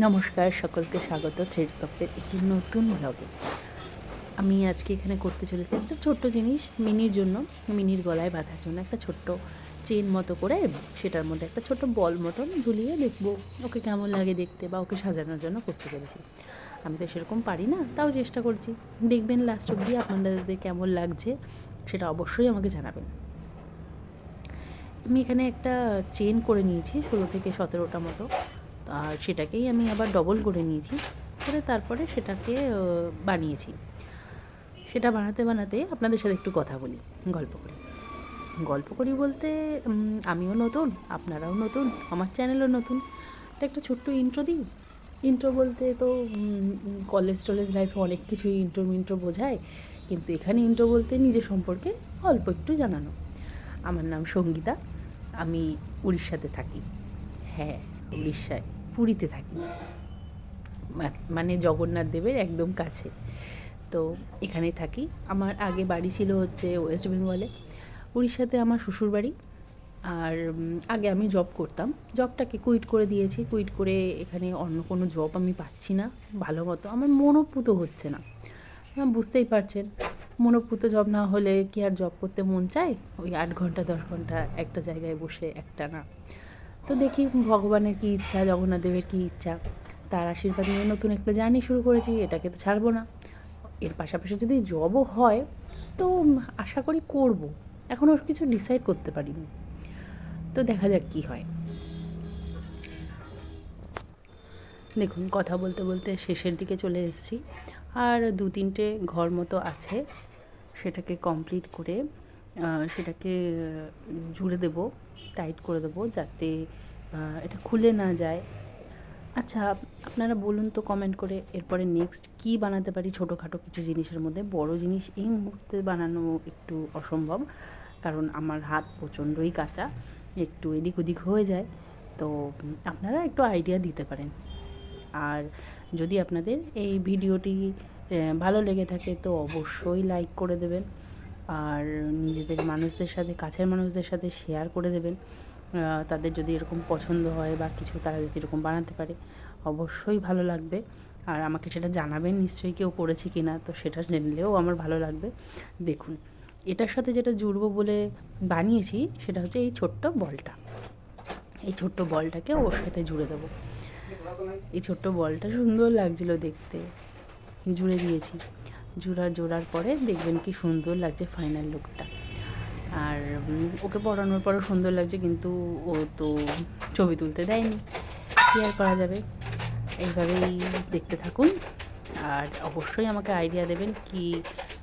নমস্কার, সকলকে স্বাগত থ্রেডস কাপের একটি নতুন ব্লগে। আমি আজকে এখানে করতে চলেছি একটা ছোট্ট জিনিস মিনির জন্য, মিনির গলায় বাঁধার জন্য একটা ছোট্ট চেন মতো করে সেটার মধ্যে একটা ছোট্ট বল মতন ঝুলিয়ে দেখবো ওকে কেমন লাগে দেখতে, বা ওকে সাজানোর জন্য করতে চলেছি। আমি তো সেরকম পারি না, তাও চেষ্টা করছি। দেখবেন লাস্ট অব্দি আপনাদের কেমন লাগছে সেটা অবশ্যই আমাকে জানাবেন। আমি এখানে একটা চেন করে নিয়েছি 16 থেকে 17টা মতো, আর সেটাকেই আমি আবার ডবল করে নিয়েছি, করে তারপরে সেটাকে বানিয়েছি। সেটা বানাতে বানাতে আপনাদের সাথে একটু কথা বলি, গল্প করি বলতে আমিও নতুন, আপনারাও নতুন, আমার চ্যানেলও নতুন, তো একটা ছোট্ট ইন্ট্রো দিই। ইন্ট্রো বলতে তো কলেজ লাইফে অনেক কিছুই ইন্ট্রো বোঝায়, কিন্তু এখানে ইন্ট্রো বলতে নিজের সম্পর্কে অল্প একটু জানানো। আমার নাম সঙ্গীতা, আমি উড়িষ্যাতে থাকি। হ্যাঁ, উড়িষ্যায় পুরীতে থাকি, মানে জগন্নাথ দেবের একদম কাছে। তো এখানেই থাকি। আমার আগে বাড়ি ছিল হচ্ছে ওয়েস্ট বেঙ্গলে, উড়িষ্যাতে আমার শ্বশুরবাড়ি। আর আগে আমি জব করতাম, জবটাকে কুইট করে দিয়েছি। কুইট করে এখানে অন্য কোনো জব আমি পাচ্ছি না ভালো মতো, আমার মনোপুত হচ্ছে না। বুঝতেই পারছেন, মনোপুত জব না হলে কি আর জব করতে মন চায়? ওই 8 ঘন্টা 10 ঘন্টা একটা জায়গায় বসে একটা না। তো দেখি ভগবানের কী ইচ্ছা, জগন্নাথ দেবের কী ইচ্ছা, তার আশীর্বাদ নিয়ে নতুন একটা জার্নি শুরু করেছি, এটাকে তো ছাড়বো না। এর পাশাপাশি যদি জবও হয় তো আশা করি করব, এখনও কিছু ডিসাইড করতে পারিনি, তো দেখা যাক কী হয়। দেখুন, কথা বলতে বলতে শেষের দিকে চলে এসেছি, আর 2-3টে ঘর মতো আছে, সেটাকে কমপ্লিট করে সেটাকে জুড়ে দেব, টাইট করে দেবো যাতে এটা খুলে না যায়। আচ্ছা, আপনারা বলুন তো কমেন্ট করে এরপরে নেক্সট কী বানাতে পারি ছোটোখাটো কিছু জিনিসের মধ্যে। বড় জিনিস এই মুহূর্তে বানানো একটু অসম্ভব, কারণ আমার হাত প্রচণ্ডই কাঁচা, একটু এদিক ওদিক হয়ে যায়। তো আপনারা একটু আইডিয়া দিতে পারেন। আর যদি আপনাদের এই ভিডিওটি ভালো লেগে থাকে তো অবশ্যই লাইক করে দেবেন, আর নিজেদের মানুষদের সাথে, কাছের মানুষদের সাথে শেয়ার করে দেবেন। তাদের যদি এরকম পছন্দ হয় বা কিছু, তারা যদি এরকম বানাতে পারে অবশ্যই ভালো লাগবে। আর আমাকে সেটা জানাবেন নিশ্চয়ই কেউ করেছে কি না, তো সেটা জানলেও আমার ভালো লাগবে। দেখুন, এটার সাথে যেটা জুড়বো বলে বানিয়েছি সেটা হচ্ছে এই ছোট্ট বলটা। এই ছোট্ট বলটাকে ওর সাথে জুড়ে দেবো। এই ছোট্ট বলটা সুন্দর লাগছিলো দেখতে, জুড়ে দিয়েছি। জোড়ার পরে দেখবেন কি সুন্দর লাগছে ফাইনাল লুকটা। আর ওকে পরানোর পরেও সুন্দর লাগছে, কিন্তু ও তো ছবি তুলতে দেয়নি, কী আর করা যাবে। এইভাবেই দেখতে থাকুন, আর অবশ্যই আমাকে আইডিয়া দেবেন কি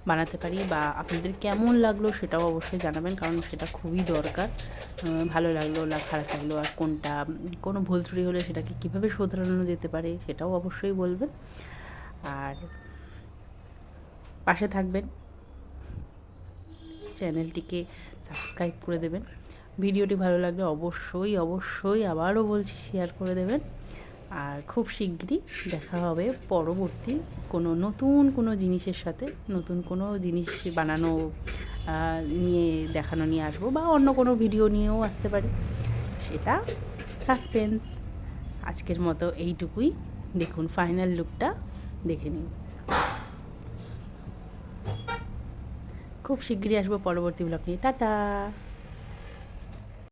বানাতে পারি, বা আপনাদের কেমন লাগলো সেটাও অবশ্যই জানাবেন, কারণ সেটা খুবই দরকার। ভালো লাগলো না খারাপ লাগলো, আর কোনটা কোনো ভুল ত্রুটি হলে সেটাকে কীভাবে শোধরানো যেতে পারে সেটাও অবশ্যই বলবেন। আর পাশে থাকবেন, চ্যানেলটিকে সাবস্ক্রাইব করে দেবেন। ভিডিওটি ভালো লাগলে অবশ্যই আবারও বলছি শেয়ার করে দেবেন। আর খুব শিগগিরই দেখা হবে পরবর্তী কোনো নতুন কোনো জিনিসের সাথে, নতুন কোনো জিনিস বানানো নিয়ে আসবো, বা অন্য কোনো ভিডিও নিয়েও আসতে পারি, সেটা সাসপেন্স। আজকের মতো এইটুকুই, দেখুন ফাইনাল লুকটা দেখে নিন। খুব শিগগিরই আসবো পরবর্তী ব্লগ নিয়ে। টাটা।